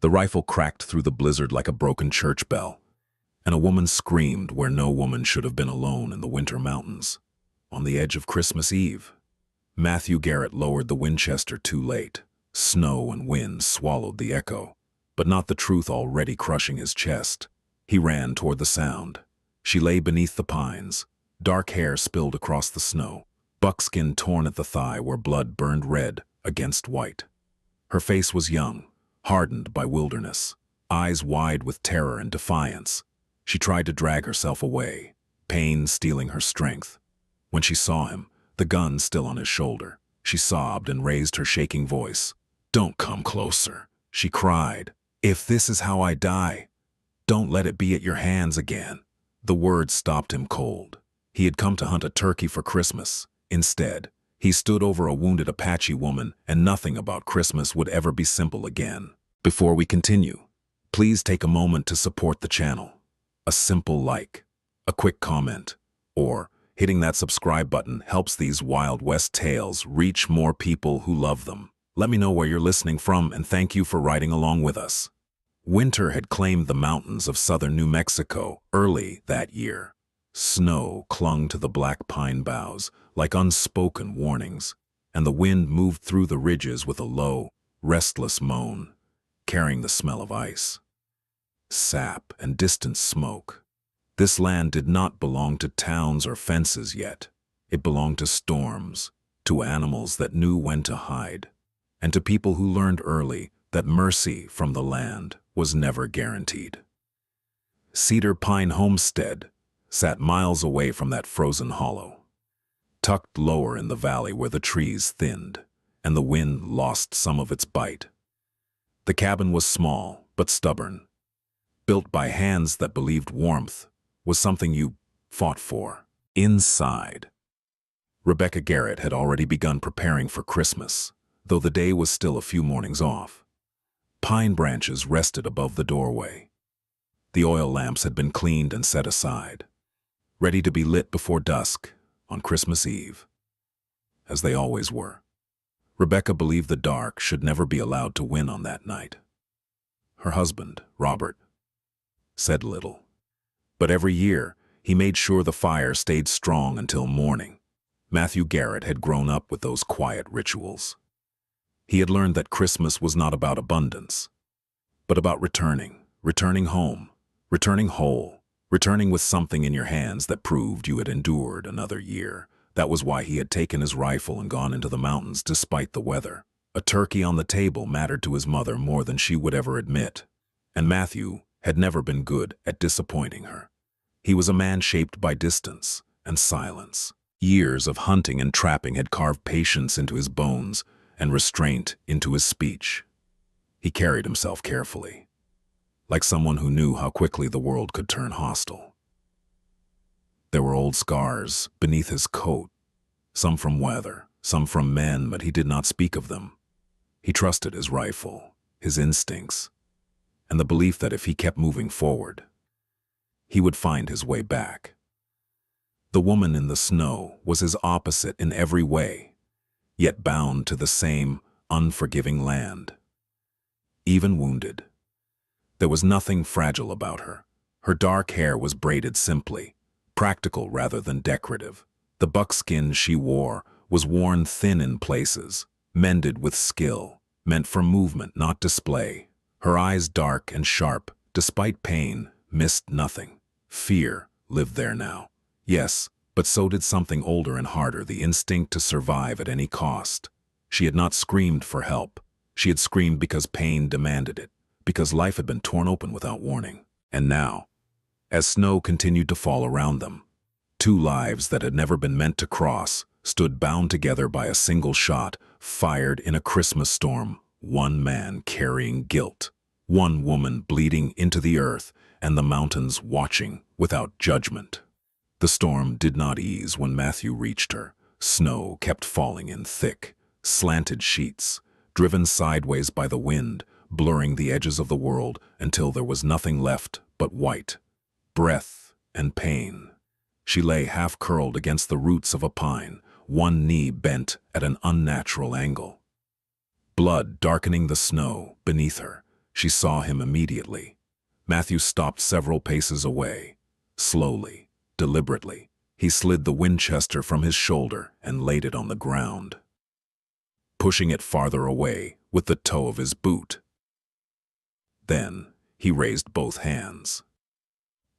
The rifle cracked through the blizzard like a broken church bell, and a woman screamed where no woman should have been alone in the winter mountains. On the edge of Christmas Eve, Matthew Garrett lowered the Winchester too late. Snow and wind swallowed the echo, but not the truth already crushing his chest. He ran toward the sound. She lay beneath the pines, dark hair spilled across the snow, buckskin torn at the thigh where blood burned red against white. Her face was young, hardened by wilderness, eyes wide with terror and defiance. She tried to drag herself away, pain stealing her strength. When she saw him, the gun still on his shoulder, she sobbed and raised her shaking voice. "Don't come closer," she cried. "If this is how I die, don't let it be at your hands again." The words stopped him cold. He had come to hunt a turkey for Christmas. Instead, he stood over a wounded Apache woman, and nothing about Christmas would ever be simple again. Before we continue, please take a moment to support the channel. A simple like, a quick comment, or hitting that subscribe button helps these Wild West tales reach more people who love them. Let me know where you're listening from, and thank you for riding along with us. Winter had claimed the mountains of southern New Mexico early that year. Snow clung to the black pine boughs like unspoken warnings, and the wind moved through the ridges with a low, restless moan, carrying the smell of ice, sap, and distant smoke. This land did not belong to towns or fences yet. It belonged to storms, to animals that knew when to hide, and to people who learned early that mercy from the land was never guaranteed. Cedar Pine Homestead sat miles away from that frozen hollow, tucked lower in the valley where the trees thinned and the wind lost some of its bite. The cabin was small but stubborn, built by hands that believed warmth was something you fought for. Inside, Rebecca Garrett had already begun preparing for Christmas, though the day was still a few mornings off. Pine branches rested above the doorway. The oil lamps had been cleaned and set aside, ready to be lit before dusk on Christmas Eve, as they always were. Rebecca believed the dark should never be allowed to win on that night. Her husband, Robert, said little, but every year he made sure the fire stayed strong until morning. Matthew Garrett had grown up with those quiet rituals. He had learned that Christmas was not about abundance, but about returning home, returning whole, returning with something in your hands that proved you had endured another year. That was why he had taken his rifle and gone into the mountains despite the weather. A turkey on the table mattered to his mother more than she would ever admit, and Matthew had never been good at disappointing her. He was a man shaped by distance and silence. Years of hunting and trapping had carved patience into his bones and restraint into his speech. He carried himself carefully, like someone who knew how quickly the world could turn hostile. There were old scars beneath his coat, some from weather, some from men, but he did not speak of them. He trusted his rifle, his instincts, and the belief that if he kept moving forward, he would find his way back. The woman in the snow was his opposite in every way, yet bound to the same unforgiving land. Even wounded, there was nothing fragile about her. Her dark hair was braided simply, practical rather than decorative. The buckskin she wore was worn thin in places, mended with skill, meant for movement, not display. Her eyes, dark and sharp, despite pain, missed nothing. Fear lived there now. Yes, but so did something older and harder, the instinct to survive at any cost. She had not screamed for help. She had screamed because pain demanded it, because life had been torn open without warning. And now, as snow continued to fall around them, two lives that had never been meant to cross stood bound together by a single shot fired in a Christmas storm. One man carrying guilt, one woman bleeding into the earth, and the mountains watching without judgment. The storm did not ease when Matthew reached her. Snow kept falling in thick, slanted sheets, driven sideways by the wind, blurring the edges of the world until there was nothing left but white, breath, and pain. She lay half-curled against the roots of a pine, one knee bent at an unnatural angle. Blood darkening the snow beneath her, She saw him immediately. Matthew stopped several paces away. Slowly, deliberately, he slid the Winchester from his shoulder and laid it on the ground, pushing it farther away with the toe of his boot. Then he raised both hands.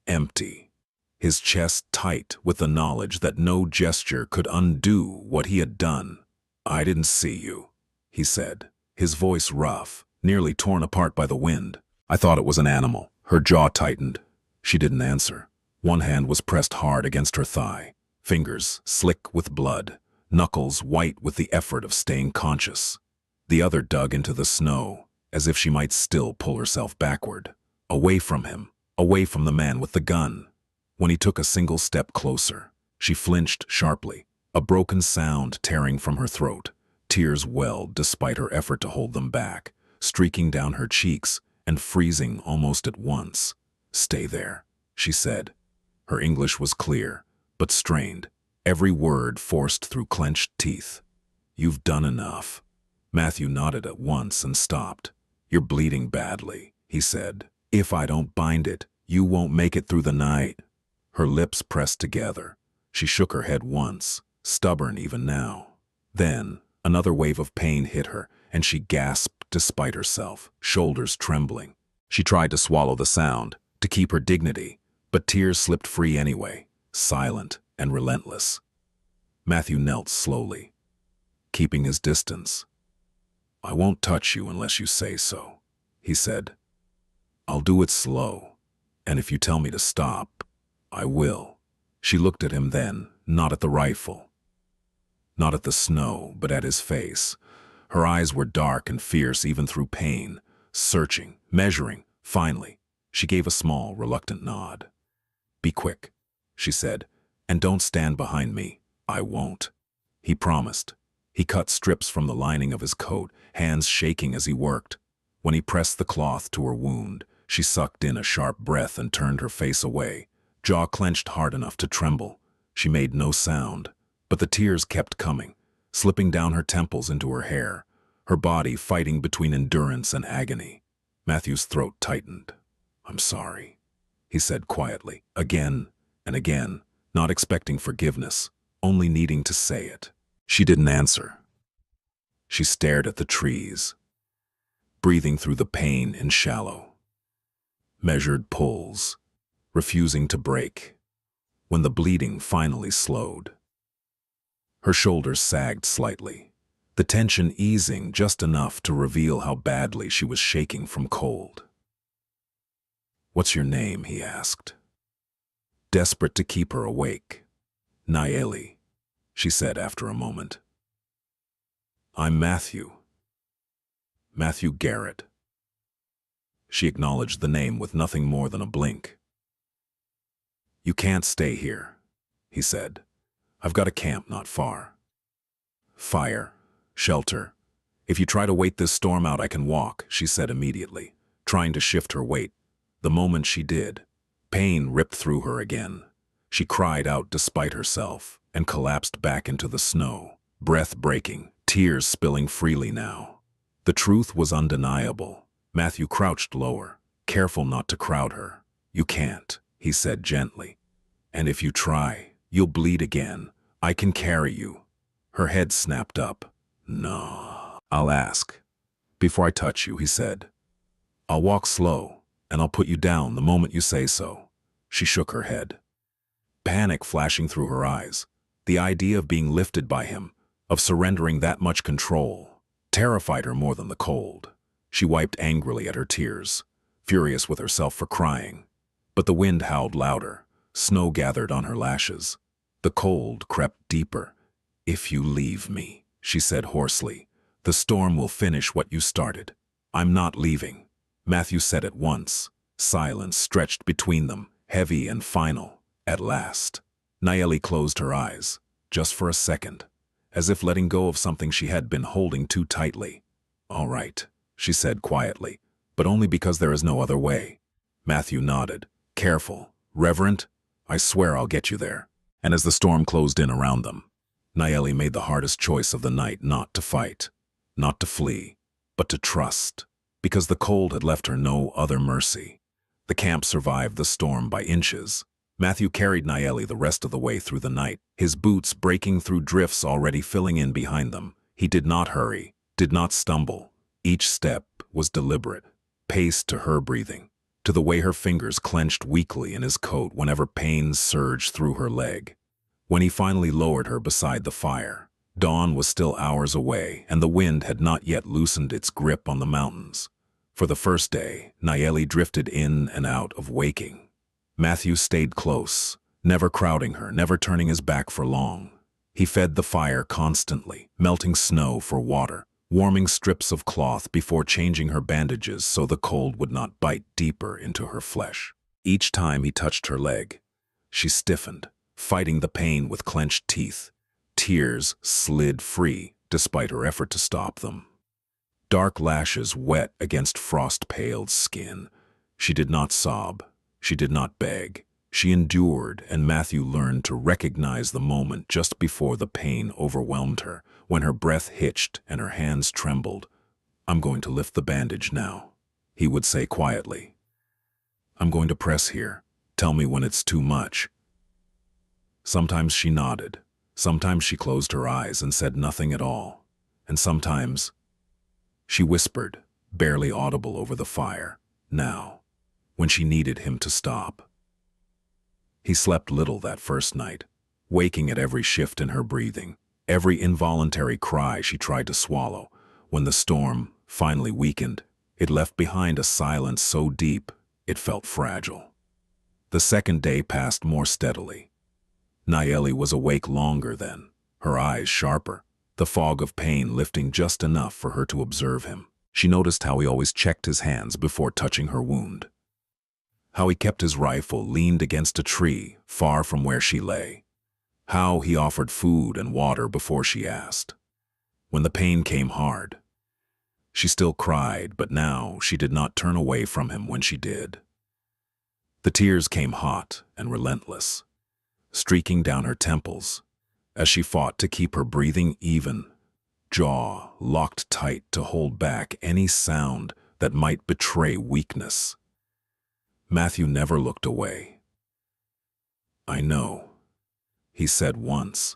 Empty, his chest tight with the knowledge that no gesture could undo what he had done. "I didn't see you," he said, his voice rough, nearly torn apart by the wind. "I thought it was an animal." Her jaw tightened. She didn't answer. One hand was pressed hard against her thigh, fingers slick with blood, knuckles white with the effort of staying conscious. The other dug into the snow, as if she might still pull herself backward, away from him, away from the man with the gun. When he took a single step closer, she flinched sharply, a broken sound tearing from her throat. Tears welled despite her effort to hold them back, streaking down her cheeks and freezing almost at once. "Stay there," she said. Her English was clear, but strained, every word forced through clenched teeth. "You've done enough." Matthew nodded at once and stopped. "You're bleeding badly," he said. "If I don't bind it, you won't make it through the night." Her lips pressed together. She shook her head once, stubborn even now. Then another wave of pain hit her, and she gasped despite herself, shoulders trembling. She tried to swallow the sound, to keep her dignity, but tears slipped free anyway, silent and relentless. Matthew knelt slowly, keeping his distance. "I won't touch you unless you say so," he said. "I'll do it slow, and if you tell me to stop, I will." She looked at him then, not at the rifle, not at the snow, but at his face. Her eyes were dark and fierce even through pain, searching, measuring. Finally, she gave a small, reluctant nod. "Be quick," she said, "and don't stand behind me." "I won't," he promised. He cut strips from the lining of his coat, hands shaking as he worked. When he pressed the cloth to her wound, she sucked in a sharp breath and turned her face away, jaw clenched hard enough to tremble. She made no sound, but the tears kept coming, slipping down her temples into her hair, her body fighting between endurance and agony. Matthew's throat tightened. "I'm sorry," he said quietly, again and again, not expecting forgiveness, only needing to say it. She didn't answer. She stared at the trees, breathing through the pain in shallow, measured pulls, refusing to break. When the bleeding finally slowed, her shoulders sagged slightly, the tension easing just enough to reveal how badly she was shaking from cold. "What's your name?" he asked, desperate to keep her awake. "Nayeli," she said after a moment. "I'm Matthew. Matthew Garrett." She acknowledged the name with nothing more than a blink. "You can't stay here," he said. "I've got a camp not far. Fire, shelter. If you try to wait this storm out, I can walk," she said immediately, trying to shift her weight. The moment she did, pain ripped through her again. She cried out despite herself and collapsed back into the snow, breath breaking, tears spilling freely now. The truth was undeniable. Matthew crouched lower, careful not to crowd her. "You can't," he said gently. "And if you try, you'll bleed again. I can carry you." Her head snapped up. "No, I'll ask. Before I touch you," he said. "I'll walk slow, and I'll put you down the moment you say so." She shook her head, panic flashing through her eyes. The idea of being lifted by him, of surrendering that much control, terrified her more than the cold. She wiped angrily at her tears, furious with herself for crying. But the wind howled louder, snow gathered on her lashes. The cold crept deeper. "If you leave me," she said hoarsely, "the storm will finish what you started." "I'm not leaving," Matthew said at once. Silence stretched between them, heavy and final. At last, Nayeli closed her eyes, just for a second, as if letting go of something she had been holding too tightly. "All right," she said quietly, "but only because there is no other way." Matthew nodded. "Careful, reverent. I swear I'll get you there." And as the storm closed in around them, Nayeli made the hardest choice of the night: not to fight, not to flee, but to trust. because the cold had left her no other mercy. The camp survived the storm by inches. Matthew carried Nayeli the rest of the way through the night, his boots breaking through drifts already filling in behind them. He did not hurry, did not stumble. Each step was deliberate, paced to her breathing, to the way her fingers clenched weakly in his coat whenever pain surged through her leg. When he finally lowered her beside the fire, dawn was still hours away, and the wind had not yet loosened its grip on the mountains. For the first day, Nayeli drifted in and out of waking. Matthew stayed close, never crowding her, never turning his back for long. He fed the fire constantly, melting snow for water, warming strips of cloth before changing her bandages so the cold would not bite deeper into her flesh. Each time he touched her leg, she stiffened, fighting the pain with clenched teeth. Tears slid free despite her effort to stop them. Dark lashes wet against frost-paled skin. She did not sob. She did not beg. She endured, and Matthew learned to recognize the moment just before the pain overwhelmed her, when her breath hitched and her hands trembled. "I'm going to lift the bandage now," he would say quietly. "I'm going to press here. Tell me when it's too much." Sometimes she nodded. Sometimes she closed her eyes and said nothing at all. And sometimes she whispered, barely audible over the fire, "Now," when she needed him to stop. He slept little that first night, waking at every shift in her breathing, every involuntary cry she tried to swallow. When the storm finally weakened, it left behind a silence so deep it felt fragile. The second day passed more steadily. Nayeli was awake longer then, her eyes sharper, the fog of pain lifting just enough for her to observe him. She noticed how he always checked his hands before touching her wound, how he kept his rifle leaned against a tree far from where she lay, how he offered food and water before she asked. When the pain came hard, she still cried, but now she did not turn away from him when she did. The tears came hot and relentless, streaking down her temples as she fought to keep her breathing even, jaw locked tight to hold back any sound that might betray weakness. Matthew never looked away. "I know," he said once,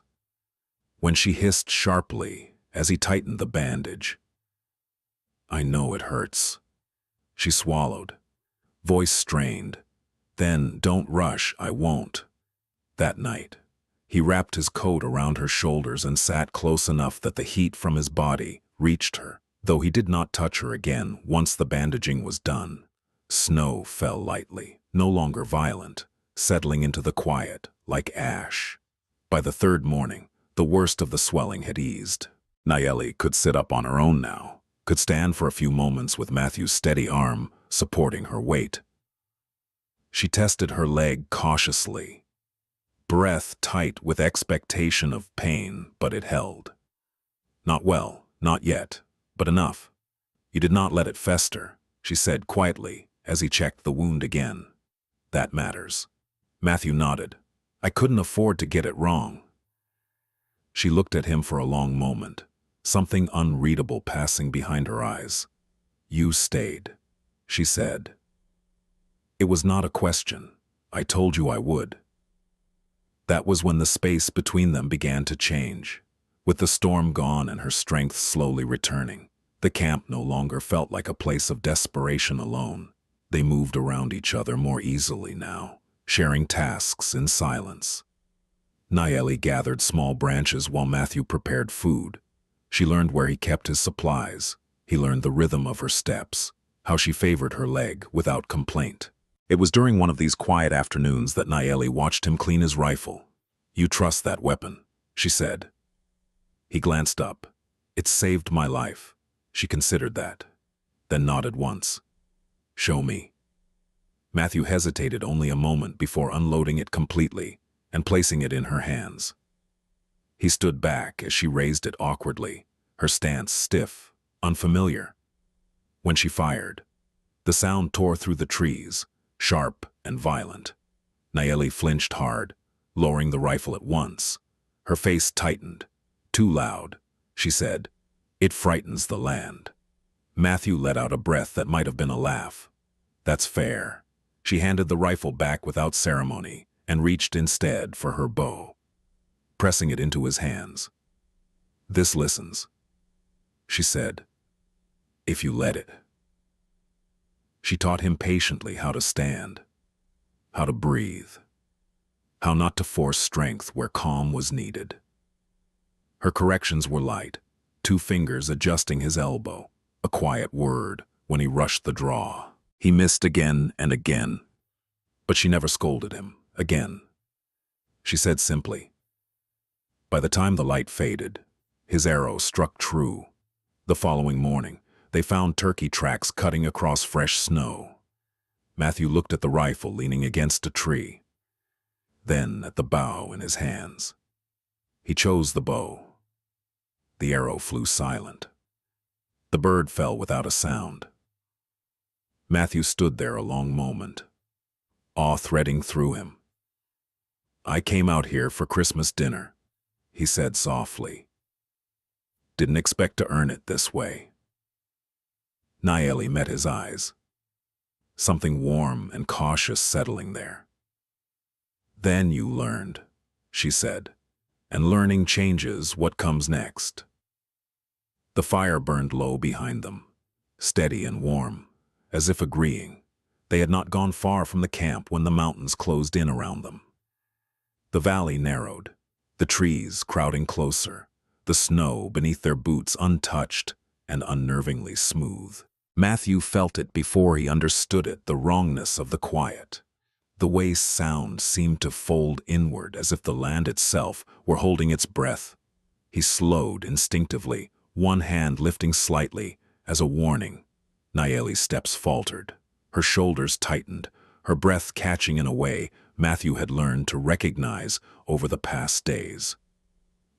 when she hissed sharply as he tightened the bandage. "I know it hurts." She swallowed, voice strained. Then, "Don't rush, I won't." That night, he wrapped his coat around her shoulders and sat close enough that the heat from his body reached her, though he did not touch her again once the bandaging was done. Snow fell lightly, no longer violent, settling into the quiet like ash. By the third morning, the worst of the swelling had eased. Nayeli could sit up on her own now, could stand for a few moments with Matthew's steady arm supporting her weight. She tested her leg cautiously, breath tight with expectation of pain, but it held. "Not well, not yet, but enough. You did not let it fester," she said quietly as he checked the wound again. "That matters." Matthew nodded. "I couldn't afford to get it wrong." She looked at him for a long moment, something unreadable passing behind her eyes. "You stayed," she said. "It was not a question. I told you I would." That was when the space between them began to change. With the storm gone and her strength slowly returning, the camp no longer felt like a place of desperation alone. They moved around each other more easily now, sharing tasks in silence. Nayeli gathered small branches while Matthew prepared food. She learned where he kept his supplies. He learned the rhythm of her steps, how she favored her leg without complaint. It was during one of these quiet afternoons that Nayeli watched him clean his rifle. "You trust that weapon," she said. He glanced up. "It saved my life." She considered that, then nodded once. "Show me." Matthew hesitated only a moment before unloading it completely and placing it in her hands. He stood back as she raised it awkwardly, her stance stiff, unfamiliar. When she fired, the sound tore through the trees, sharp and violent. Nayeli flinched hard, lowering the rifle at once. Her face tightened. "Too loud," she said. "It frightens the land." Matthew let out a breath that might have been a laugh. That's fair. She handed the rifle back without ceremony and reached instead for her bow, pressing it into his hands. This listens, she said, if you let it. She taught him patiently how to stand, how to breathe, how not to force strength where calm was needed. Her corrections were light, 2 fingers adjusting his elbow, a quiet word when he rushed the draw. He missed again and again, but she never scolded him again. She said simply. By the time the light faded, his arrow struck true. The following morning, they found turkey tracks cutting across fresh snow. Matthew looked at the rifle leaning against a tree, then at the bow in his hands. He chose the bow. The arrow flew silent. The bird fell without a sound. Matthew stood there a long moment, awe threading through him. I came out here for Christmas dinner, he said softly. Didn't expect to earn it this way. Nayeli met his eyes, something warm and cautious settling there. Then you learned, she said, and learning changes what comes next. The fire burned low behind them, steady and warm, as if agreeing. They had not gone far from the camp when the mountains closed in around them. The valley narrowed, the trees crowding closer, the snow beneath their boots untouched and unnervingly smooth. Matthew felt it before he understood it, the wrongness of the quiet. The way sound seemed to fold inward as if the land itself were holding its breath. He slowed instinctively, one hand lifting slightly as a warning. Nayeli's steps faltered. Her shoulders tightened, her breath catching in a way Matthew had learned to recognize over the past days.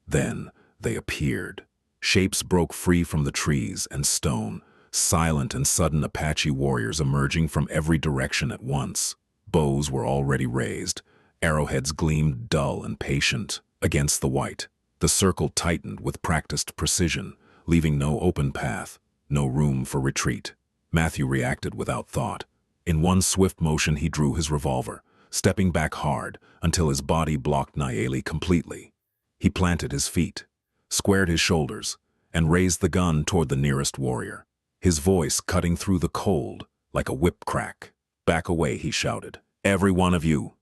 Then they appeared. Shapes broke free from the trees and stone, silent and sudden Apache warriors emerging from every direction at once. Bows were already raised. Arrowheads gleamed dull and patient against the white. The circle tightened with practiced precision, leaving no open path, no room for retreat. Matthew reacted without thought. In one swift motion he drew his revolver, stepping back hard until his body blocked Nayeli completely. He planted his feet, squared his shoulders, and raised the gun toward the nearest warrior, his voice cutting through the cold like a whip crack. Back away, he shouted. Every one of you,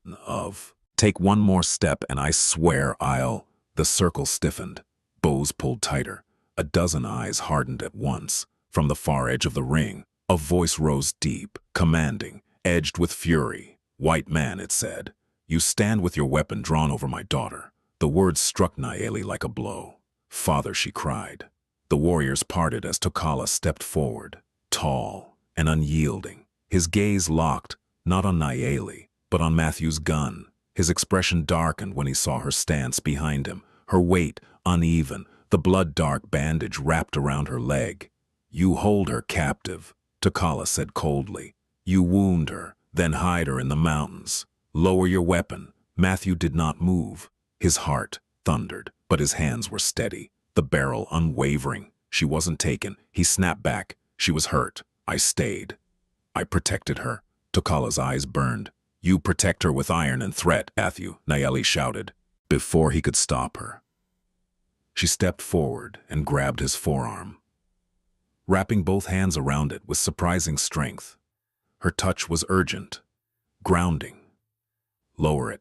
take one more step and I swear I'll... The circle stiffened. Bows pulled tighter. A dozen eyes hardened at once. From the far edge of the ring, a voice rose deep, commanding, edged with fury. White man, it said, you stand with your weapon drawn over my daughter. The words struck Nayeli like a blow. Father, she cried. The warriors parted as Tokala stepped forward, tall and unyielding. His gaze locked, not on Nayeli, but on Matthew's gun. His expression darkened when he saw her stance behind him, her weight uneven, the blood-dark bandage wrapped around her leg. You hold her captive, Tokala said coldly. You wound her, then hide her in the mountains. Lower your weapon. Matthew did not move. His heart thundered, but his hands were steady, the barrel unwavering. She wasn't taken. He snapped back. She was hurt. I stayed. I protected her. Tokala's eyes burned. You protect her with iron and threat, Matthew, Nayeli shouted, before he could stop her. She stepped forward and grabbed his forearm, wrapping both hands around it with surprising strength. Her touch was urgent, grounding. Lower it,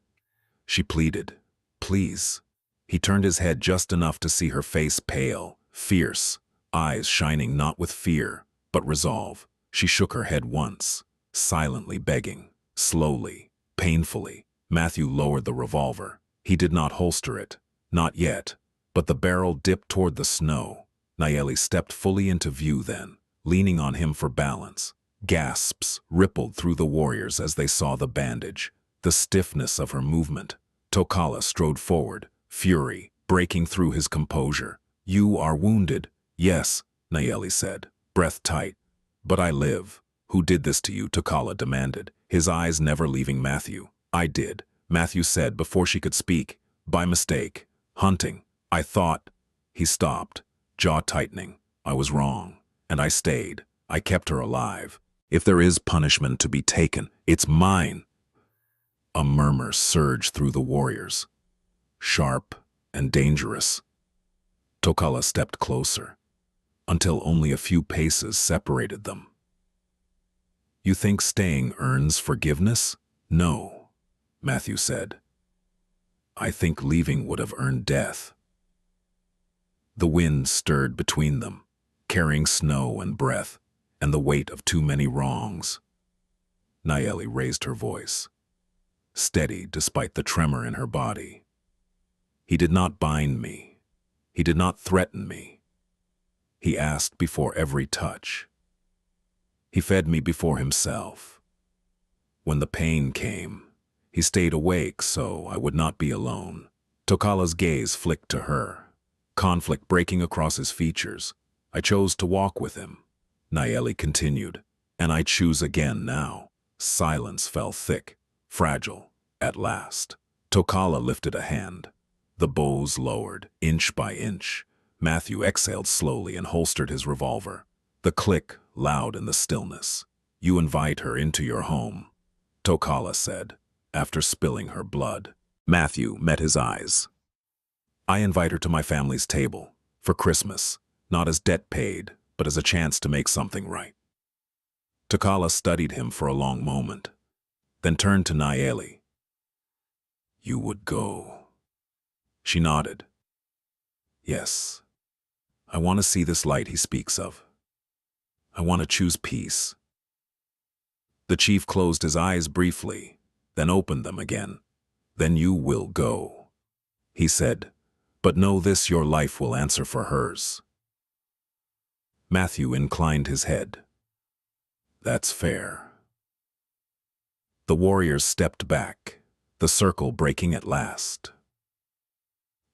she pleaded. Please. He turned his head just enough to see her face pale, fierce, eyes shining not with fear, but resolve. She shook her head once, silently begging. Slowly, painfully, Matthew lowered the revolver. He did not holster it, not yet, but the barrel dipped toward the snow. Nayeli stepped fully into view then, leaning on him for balance. Gasps rippled through the warriors as they saw the bandage, the stiffness of her movement. Tokala strode forward, fury breaking through his composure. You are wounded. Yes, Nayeli said, breath tight. But I live. Who did this to you? Tokala demanded, his eyes never leaving Matthew. I did, Matthew said before she could speak. By mistake. Hunting. I thought... He stopped, jaw tightening. I was wrong. And I stayed. I kept her alive. If there is punishment to be taken, it's mine. A murmur surged through the warriors, sharp and dangerous. Tokala stepped closer, until only a few paces separated them. You think staying earns forgiveness? No, Matthew said. I think leaving would have earned death. The wind stirred between them, carrying snow and breath, and the weight of too many wrongs. Nayeli raised her voice, steady despite the tremor in her body. He did not bind me. He did not threaten me. He asked before every touch. He fed me before himself. When the pain came, he stayed awake so I would not be alone. Tokala's gaze flicked to her, conflict breaking across his features. I chose to walk with him. Nayeli continued, and I choose again now. Silence fell thick, fragile, at last. Tokala lifted a hand. The bows lowered, inch by inch. Matthew exhaled slowly and holstered his revolver. The click, loud in the stillness. You invite her into your home, Tokala said, after spilling her blood. Matthew met his eyes. I invite her to my family's table, for Christmas, not as debt paid, but as a chance to make something right. Tokala studied him for a long moment, then turned to Nayeli. You would go. She nodded. Yes. I want to see this light he speaks of. I want to choose peace. The chief closed his eyes briefly, then opened them again. Then you will go, he said, but know this, your life will answer for hers. Matthew inclined his head. That's fair. The warriors stepped back, the circle breaking at last.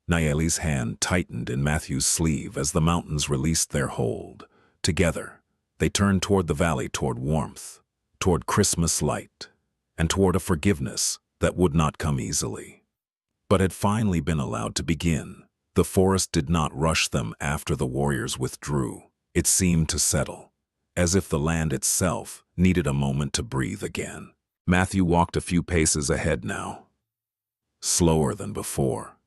Nayeli's hand tightened in Matthew's sleeve as the mountains released their hold. Together, they turned toward the valley, toward warmth, toward Christmas light, and toward a forgiveness that would not come easily, but had finally been allowed to begin. The forest did not rush them after the warriors withdrew. It seemed to settle, as if the land itself needed a moment to breathe again. Matthew walked a few paces ahead now, slower than before.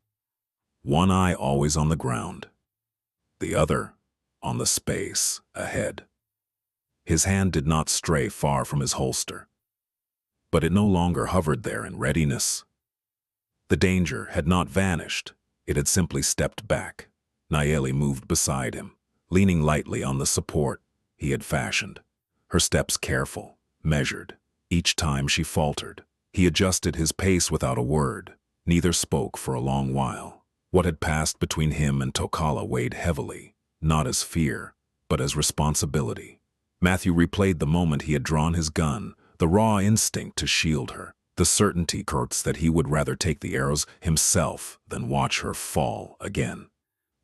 One eye always on the ground, the other on the space ahead. His hand did not stray far from his holster, but it no longer hovered there in readiness. The danger had not vanished, it had simply stepped back. Nayeli moved beside him, leaning lightly on the support he had fashioned, her steps careful, measured. Each time she faltered, he adjusted his pace without a word. Neither spoke for a long while. What had passed between him and Tokala weighed heavily, not as fear, but as responsibility. Matthew replayed the moment he had drawn his gun, the raw instinct to shield her, the certainty that he would rather take the arrows himself than watch her fall again.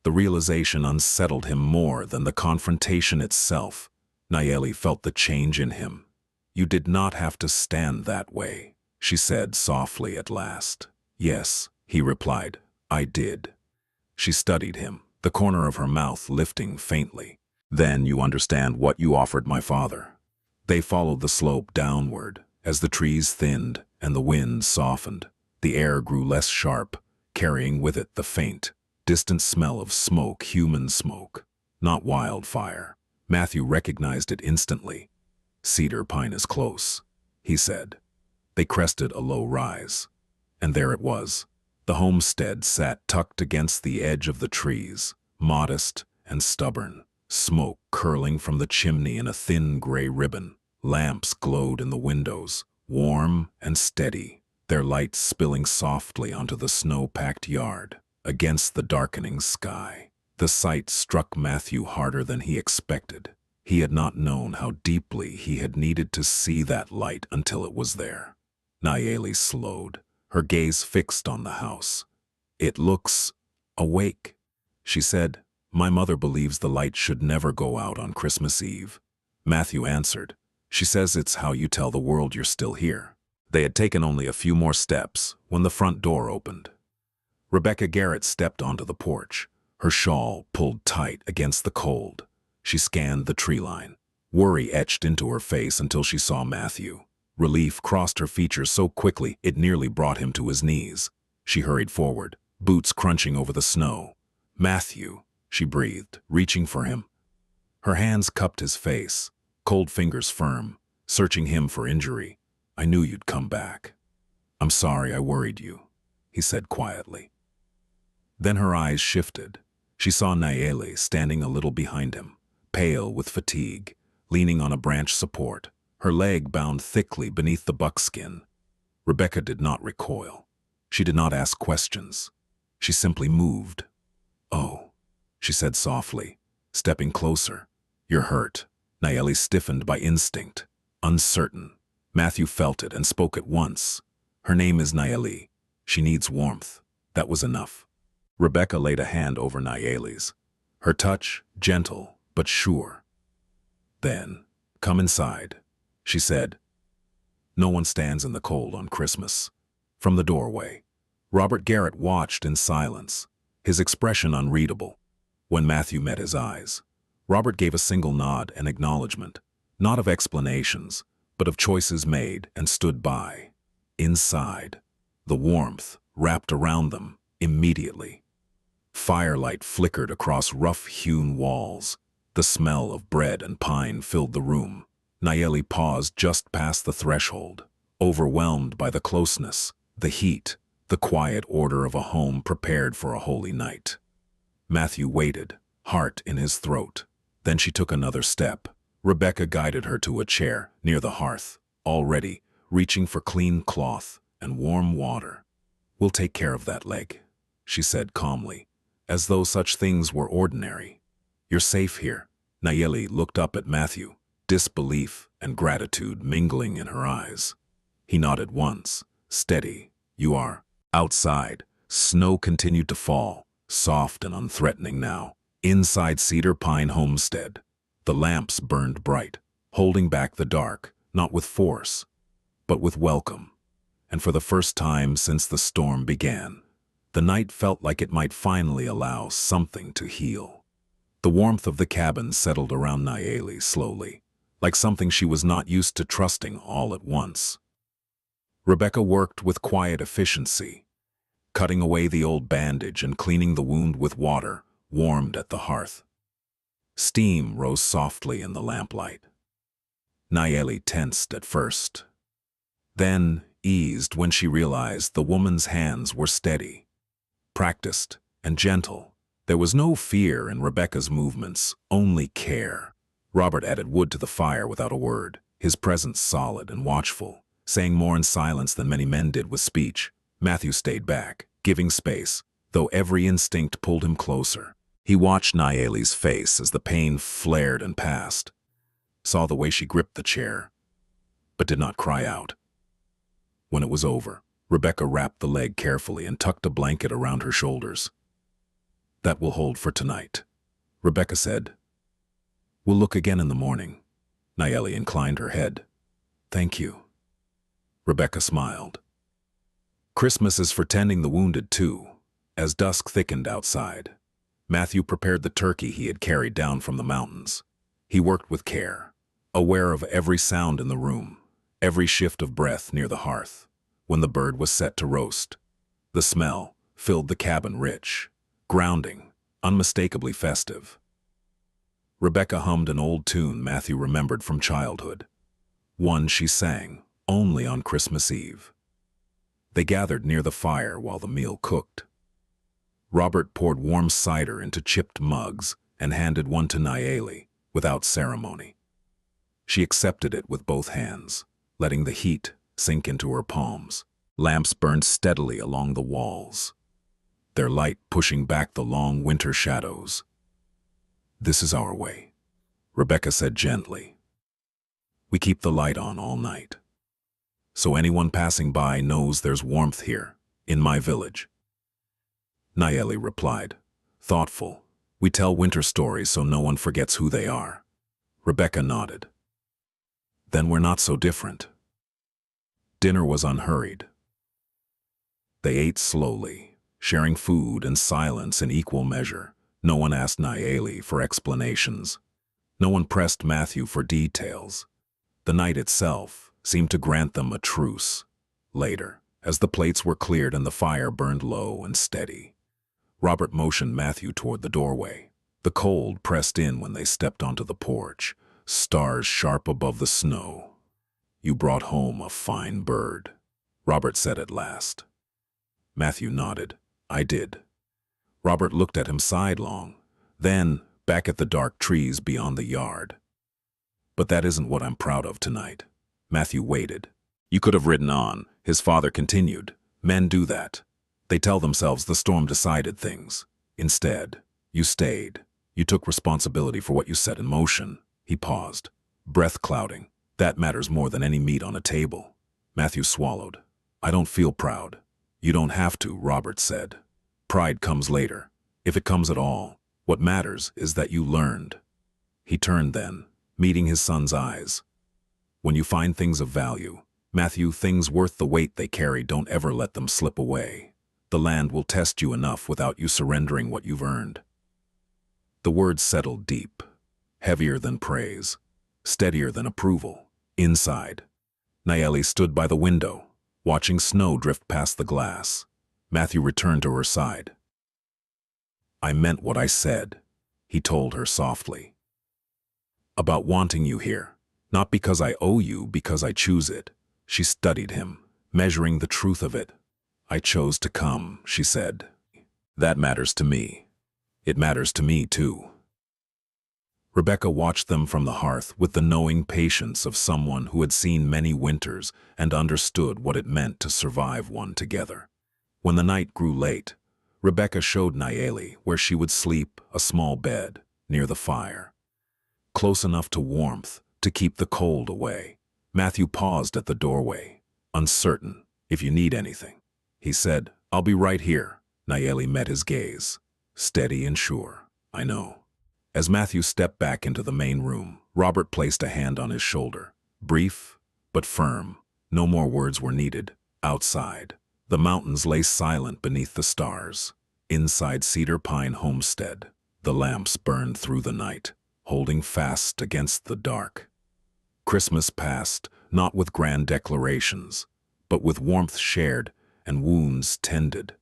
The realization unsettled him more than the confrontation itself. Nayeli felt the change in him. You did not have to stand that way, she said softly at last. Yes, he replied. I did. She studied him, the corner of her mouth lifting faintly. Then you understand what you offered my father. They followed the slope downward. As the trees thinned and the wind softened, the air grew less sharp, carrying with it the faint, distant smell of smoke, human smoke, not wildfire. Matthew recognized it instantly. Cedar pine is close, he said. They crested a low rise, and there it was. The homestead sat tucked against the edge of the trees, modest and stubborn, smoke curling from the chimney in a thin gray ribbon. Lamps glowed in the windows, warm and steady, their light spilling softly onto the snow-packed yard, against the darkening sky. The sight struck Matthew harder than he expected. He had not known how deeply he had needed to see that light until it was there. Nayeli slowed, her gaze fixed on the house. It looks awake, she said. My mother believes the light should never go out on Christmas Eve. Matthew answered. She says it's how you tell the world you're still here. They had taken only a few more steps when the front door opened. Rebecca Garrett stepped onto the porch, her shawl pulled tight against the cold. She scanned the tree line. Worry etched into her face until she saw Matthew. Relief crossed her features so quickly it nearly brought him to his knees. She hurried forward, boots crunching over the snow. "Matthew," she breathed, reaching for him. Her hands cupped his face, cold fingers firm, searching him for injury. "I knew you'd come back. I'm sorry I worried you," he said quietly. Then her eyes shifted. She saw Nayeli standing a little behind him, pale with fatigue, leaning on a branch support, her leg bound thickly beneath the buckskin. Rebecca did not recoil. She did not ask questions. She simply moved. "Oh," she said softly, stepping closer. "You're hurt." Nayeli stiffened by instinct, uncertain. Matthew felt it and spoke at once. "Her name is Nayeli. She needs warmth." That was enough. Rebecca laid a hand over Nayeli's, her touch gentle but sure. Then, "Come inside," she said. "No one stands in the cold on Christmas." From the doorway, Robert Garrett watched in silence, his expression unreadable. When Matthew met his eyes, Robert gave a single nod and acknowledgement, not of explanations, but of choices made, and stood by. Inside, the warmth wrapped around them immediately. Firelight flickered across rough-hewn walls. The smell of bread and pine filled the room. Nayeli paused just past the threshold, overwhelmed by the closeness, the heat, the quiet order of a home prepared for a holy night. Matthew waited, heart in his throat. Then she took another step. Rebecca guided her to a chair near the hearth, already reaching for clean cloth and warm water. "We'll take care of that leg," she said calmly, as though such things were ordinary. "You're safe here." Nayeli looked up at Matthew, disbelief and gratitude mingling in her eyes. He nodded once, steady. "You are." Outside, snow continued to fall, soft and unthreatening now. Inside Cedar Pine Homestead, the lamps burned bright, holding back the dark, not with force, but with welcome. And for the first time since the storm began, the night felt like it might finally allow something to heal. The warmth of the cabin settled around Nayeli slowly, like something she was not used to trusting all at once. Rebecca worked with quiet efficiency, cutting away the old bandage and cleaning the wound with water warmed at the hearth. Steam rose softly in the lamplight. Nayeli tensed at first, then eased when she realized the woman's hands were steady, practiced, and gentle. There was no fear in Rebecca's movements, only care. Robert added wood to the fire without a word, his presence solid and watchful, saying more in silence than many men did with speech. Matthew stayed back, giving space, though every instinct pulled him closer. He watched Nayeli's face as the pain flared and passed, saw the way she gripped the chair, but did not cry out. When it was over, Rebecca wrapped the leg carefully and tucked a blanket around her shoulders. "That will hold for tonight," Rebecca said. "We'll look again in the morning." Nayeli inclined her head. "Thank you." Rebecca smiled. Christmas is for tending the wounded too. As dusk thickened outside, Matthew prepared the turkey he had carried down from the mountains. He worked with care, aware of every sound in the room, every shift of breath near the hearth. When the bird was set to roast, the smell filled the cabin rich, grounding, unmistakably festive. Rebecca hummed an old tune Matthew remembered from childhood, one she sang only on Christmas Eve. They gathered near the fire while the meal cooked. Robert poured warm cider into chipped mugs and handed one to Nayeli without ceremony. She accepted it with both hands, letting the heat sink into her palms. Lamps burned steadily along the walls, their light pushing back the long winter shadows. "This is our way," Rebecca said gently. "We keep the light on all night, so anyone passing by knows there's warmth here, in my village." Nayeli replied, thoughtful. "We tell winter stories so no one forgets who they are." Rebecca nodded. "Then we're not so different." Dinner was unhurried. They ate slowly, sharing food and silence in equal measure. No one asked Nayeli for explanations. No one pressed Matthew for details. The night itself seemed to grant them a truce. Later, as the plates were cleared and the fire burned low and steady, Robert motioned Matthew toward the doorway. The cold pressed in when they stepped onto the porch, stars sharp above the snow. "You brought home a fine bird," Robert said at last. Matthew nodded. "I did." Robert looked at him sidelong, then back at the dark trees beyond the yard. "But that isn't what I'm proud of tonight." Matthew waited. "You could have ridden on," his father continued. "Men do that. They tell themselves the storm decided things. Instead, you stayed. You took responsibility for what you set in motion." He paused, breath clouding. "That matters more than any meat on a table." Matthew swallowed. "I don't feel proud." "You don't have to," Robert said. "Pride comes later, if it comes at all. What matters is that you learned." He turned then, meeting his son's eyes. "When you find things of value, Matthew, things worth the weight they carry, don't ever let them slip away. The land will test you enough without you surrendering what you've earned." The words settled deep, heavier than praise, steadier than approval. Inside, Nayeli stood by the window, watching snow drift past the glass. Matthew returned to her side. "I meant what I said," he told her softly. "About wanting you here. Not because I owe you, because I choose it." She studied him, measuring the truth of it. "I chose to come," she said. "That matters to me. It matters to me, too." Rebecca watched them from the hearth with the knowing patience of someone who had seen many winters and understood what it meant to survive one together. When the night grew late, Rebecca showed Nayeli where she would sleep, a small bed near the fire, close enough to warmth to keep the cold away. Matthew paused at the doorway, uncertain. "If you need anything," he said. "I'll be right here." Nayeli met his gaze, steady and sure. "I know." As Matthew stepped back into the main room, Robert placed a hand on his shoulder. Brief, but firm. No more words were needed. Outside, the mountains lay silent beneath the stars. Inside Cedar Pine Homestead, the lamps burned through the night, holding fast against the dark. Christmas passed, not with grand declarations, but with warmth shared and wounds tended.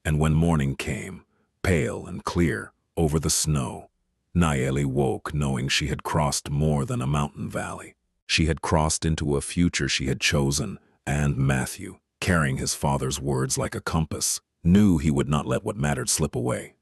And when morning came, pale and clear over the snow, Nayeli woke knowing she had crossed more than a mountain valley. She had crossed into a future she had chosen, and Matthew, carrying his father's words like a compass, knew he would not let what mattered slip away.